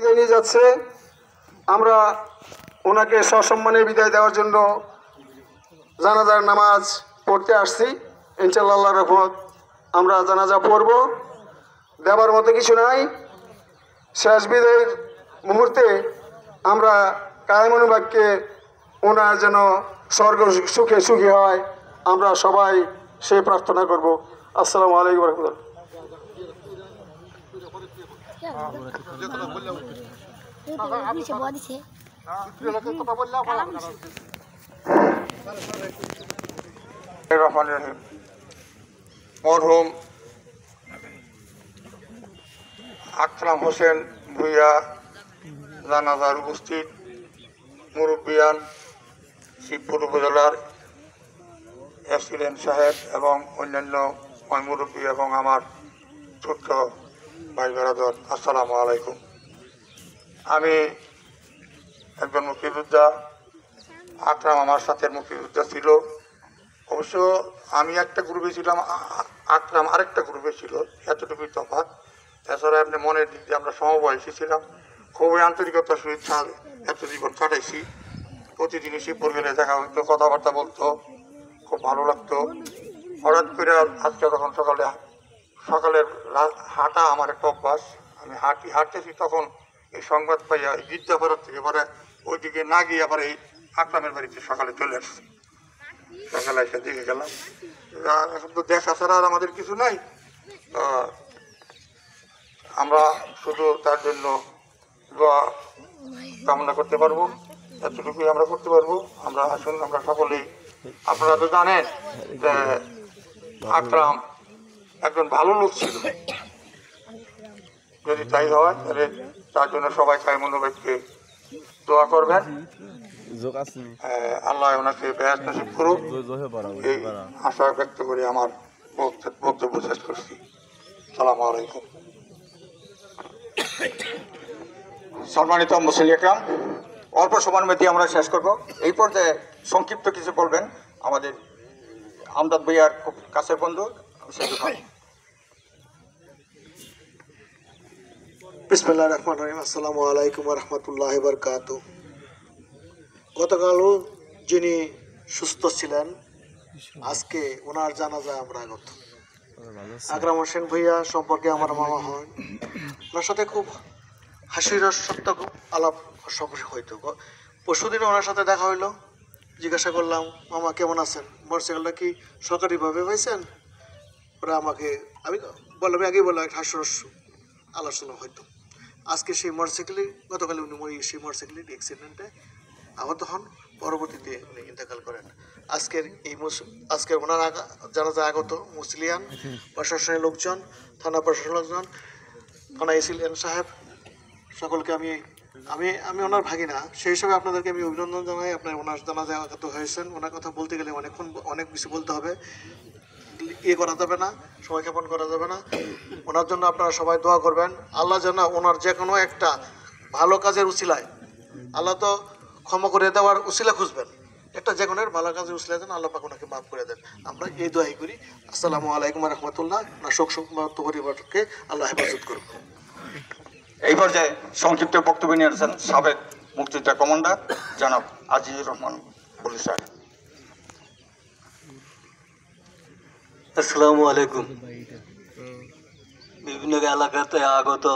বিদায় নিয়ে যাচ্ছে। আমরা ওনাকে সসম্মানে বিদায় দেওয়ার জন্য জানাজার নামাজ পড়তে আসছি। ইনশাআল্লাহ আল্লাহর রহমত আমরা জানাজা পড়ব। দেবার মতো কিছু নাই। শেষ বিদায়ের মুহূর্তে আমরা কায়েমনুবাগকে ওনার যেন স্বর্গ সুখে সুখী হয়, আমরা সবাই সেই প্রার্থনা করব। আসসালামু আলাইকুম রহমতুল্লাহ। মরহুম আকরাম হোসেন ভূঁইয়া জানাজার উপস্থিত মুরব্বিয়ান, শিবপুর উপজেলার এসিডেন্ট সাহেব এবং অন্যান্য মুরব্বী এবং আমার ছোট্ট ভাই বেরাদর, আসসালামু আলাইকুম। আমি একজন মুক্তিযোদ্ধা, আকরাম আমার সাথে মুক্তিযোদ্ধা ছিল। অবশ্য আমি একটা গ্রুপে ছিলাম, আকরাম আরেকটা গ্রুপে ছিল, এতটুকুই তফাৎ। এছাড়া আপনি মনের দিক দিয়ে আমরা সমবয়সী ছিলাম। খুবই আন্তরিকতার সহিত এত জীবন কাটাইছি। প্রতিদিনই শিবপুর গেলে দেখা হইতো, কথাবার্তা বলতো, খুব ভালো লাগতো। হঠাৎ করে আজকে তখন সকালের হাঁটা আমার একটা অভ্যাস, আমি হাঁটতেছি, তখন এই সংবাদ পাইয়া গির্জাপাড়ার থেকে পরে ওইদিকে না গিয়ে আবার এই আকরামের বাড়িতে সকালে চলে আসছি। সকালে এসে দেখে গেলাম। এখন তো দেখা ছাড়া আর আমাদের কিছু নাই। আমরা শুধু তার জন্য দোয়া কামনা করতে পারবো, এতটুকুই আমরা করতে পারবো। আমরা আসুন, আমরা সকলেই, আপনারা তো জানেন যে আকরাম একজন ভালো লোক ছিল। যদি তাই হয় তাহলে তার জন্য সবাই কায়েমনুবাগকে দোয়া করবেন। আল্লাহ ওনাকে বেহেশত নসিব করুক, এই আশা ব্যক্ত করে আমার বক্তব্য শেষ করছি। আসসালামু আলাইকুম। সম্মানিত মুসল্লি একরাম, অল্প সময়ের মধ্যে আমরা শেষ করব। এই পর্যায়ে সংক্ষিপ্ত কিছু বলবেন আমাদের আমদাদ ভাইয়ার খুব কাছের বন্ধু সেতু ভাই। বিসমিল্লাহির রহমানির রহিম। আসসালামু আলাইকুম ওয়া রাহমাতুল্লাহি ওয়া বারাকাতুহু। গতকালও যিনি সুস্থ ছিলেন, আজকে ওনার জানাজায় আমরা আগত। আকরাম হোসেন ভূঁইয়া সম্পর্কে আমার মামা হন। ওনার সাথে খুব হাসির সত্য আলাপ সবসময় হইতো। পরশুদিন ওনার সাথে দেখা হইলো, জিজ্ঞাসা করলাম, মামা কেমন আছেন, মোটরসাইকেলটা কি সরকারিভাবে পাইছেন? ওরা আমাকে, আমি বললাম, আগেই বললাম, একটা হাস্যরস আলোচনা হইতো। আজকে সেই মোটরসাইকেলে, গতকালে উনি সেই মোটরসাইকেলের অ্যাক্সিডেন্টে আহত হন, পরবর্তীতে উনি ইন্তেকাল করেন। আজকের ওনার জানাজা আগত মুসলিয়ান, প্রশাসনের লোকজন, থানা প্রশাসনের লোকজন, থানা এসিডেন্ট সাহেব, সকলকে আমি আমি আমি ওনার ভাগিনা, সেই হিসাবে আপনাদেরকে আমি অভিনন্দন জানাই। আপনার ওনার জানাজায় আগত হয়েছেন। ওনার কথা বলতে গেলে অনেক কিছু বলতে হবে, করা যাবে না, সময় ক্ষেপণ করা যাবে না। ওনার জন্য আপনারা সবাই দোয়া করবেন। আল্লাহ যেন ওনার যে কোনো একটা ভালো কাজের উসিলায়, আল্লাহ তো ক্ষমা করে দেওয়ার উসিলা খুঁজবেন, একটা যে কোনো ভালো কাজের উসিলা দেন, আল্লাহ পাক ওনাকে মাফ করে দেন। আমরা এই দোয়াই করি। আসসালামু আলাইকুম ওয়া রাহমাতুল্লাহ। না শোক সংক্রান্ত পরিবারকে আল্লাহ হেফাজত করুন। এই পর্যায়ে সংক্ষিপ্ত বক্তব্য নিয়ে আসছেন সাবেক মুক্তিযোদ্ধা কমান্ডার জনাব আজিজুর রহমান পুলিশ সাহেব। আসসালামু আলাইকুম। বিভিন্ন এলাকাতে আগত